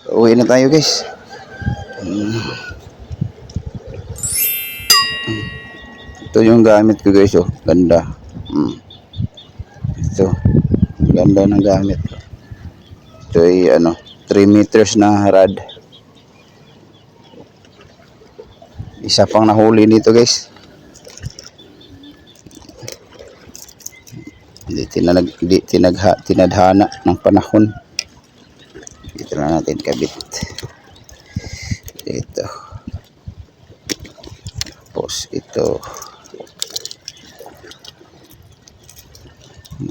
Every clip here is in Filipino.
Uwi na tayo guys. Ito yung gamit ko guys, oh. Ganda. Ito. Ganda ng gamit. Ito ay 3 meters na rod. Isa pang nahuli dito guys. Hindi tinadhana ng panahon. Dito na natin kabit. Ito. Tapos ito.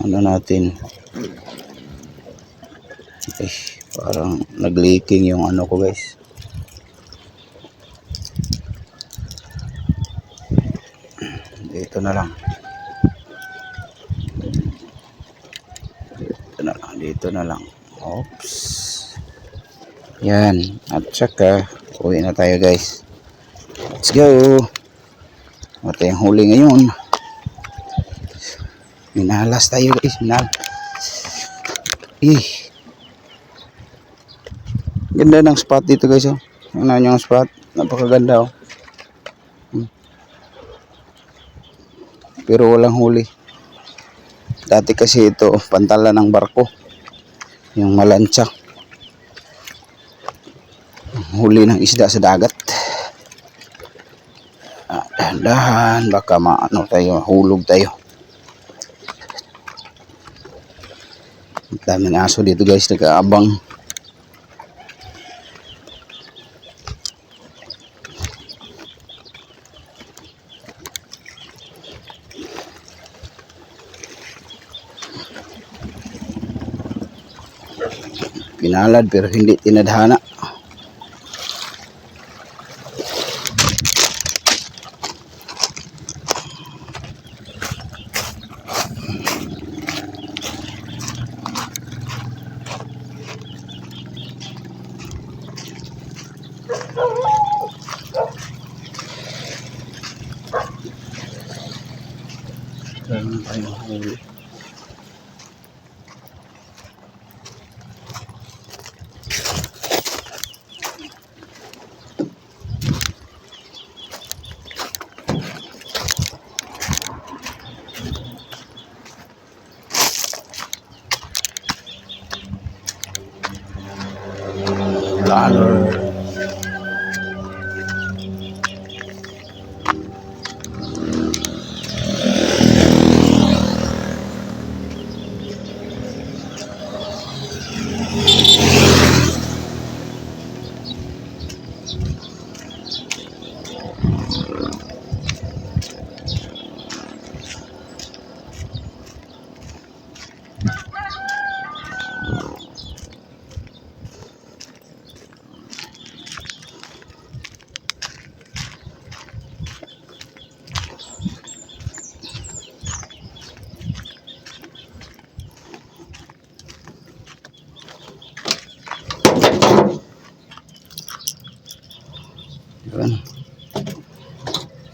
Ano natin? Parang nag-leaking yung ano ko guys. Dito na lang. Dito na lang. Oops. Yan. At saka, uwi na tayo guys. Let's go. Ito yung huli ngayon. Minalas tayo guys. Ganda ng spot dito guys. Oh. Ano yung spot? Napakaganda oh. Pero walang huli. Dati kasi ito pantala ng barko. Yung malansya. Huli ng isda sa dagat. Dahan-dahan baka hulog tayo. Daming aso dito guys, nag-aabang. Pinalad pero hindi tinadhana. Lalo.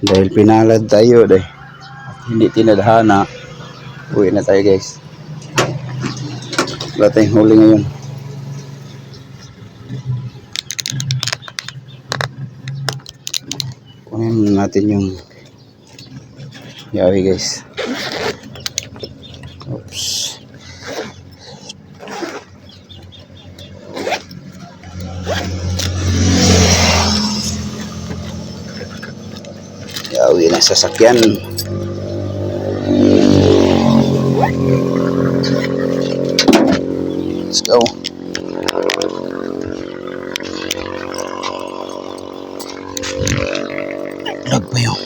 Dahil pinalad tayo at hindi tinadhana, uwi na tayo guys. Wala tayong huli ngayon. Kunin natin yung yawi guys. Oops. Yawi ng sasakyan. Let's go. Lag pa yun.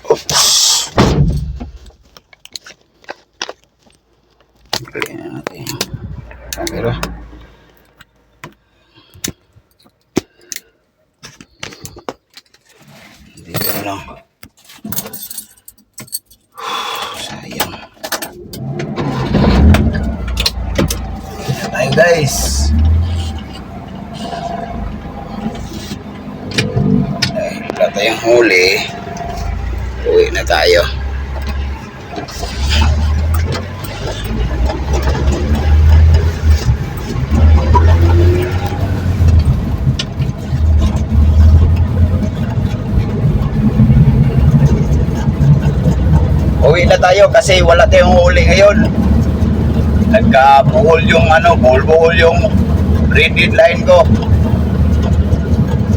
Oops. Balik na natin yung camera. Dito na lang. Sayang. Tayo guys. Wala tayong huli. Uwi na tayo. tayo kasi wala tayong huli ngayon. Nagkabuhol yung buhol yung braided line ko.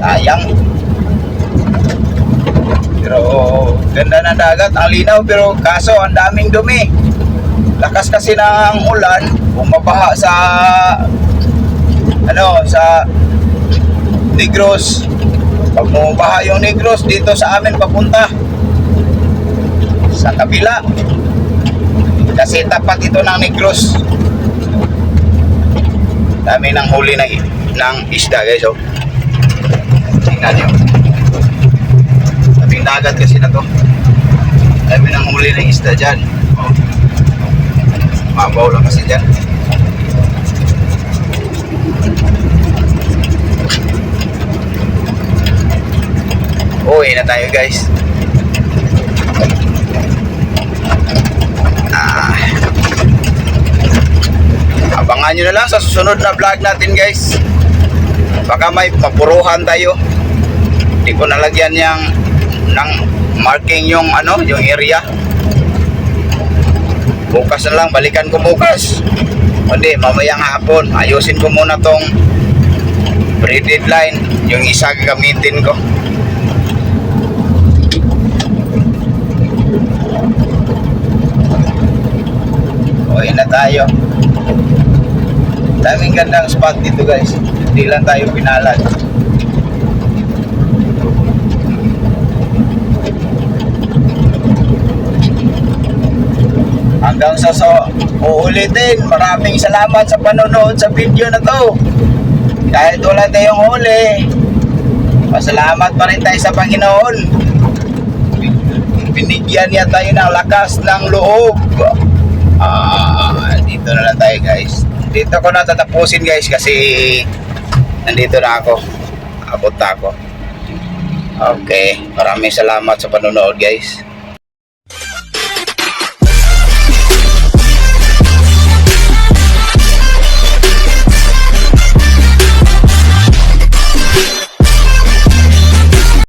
Sayang. Pero ganda ng dagat, ang linaw, pero kaso ang daming dumi. Lakas kasi ng ulan, bumabaha sa sa Negros. Pag bumabaha yung Negros dito sa amin papunta sa kabila. Kasi tapat ito ng Negros. Dami ng huli ng isda, guys. Oh. Tingnan nyo. Tabing dagat kasi na to. Dami ng huli ng isda dyan. Oh. Mabaw lang kasi dyan. Uwi na tayo, guys. Abangan nyo na lang sa susunod na vlog natin, guys. Baka may mapuruhan tayo. Hindi ko nalagyan ng marking yung area. Bukas na lang, balikan ko bukas. Hindi, mamayang hapon. Ayusin ko muna tong braided line. Yung isa gagamitin ko. Uwi na tayo. Daming gandang spot dito, guys. Hindi lang tayo pinalad. Hanggang sa uulitin. Maraming salamat sa panonood sa video na to. Kahit wala tayong huli, pasalamat pa rin tayo sa Panginoon. Binigyan niya tayo ng lakas ng loob. Dito na lang tayo, guys. Dito ko na tatapusin, guys, kasi nandito na ako. Abot na ako. Okay, maraming salamat sa panonood, guys.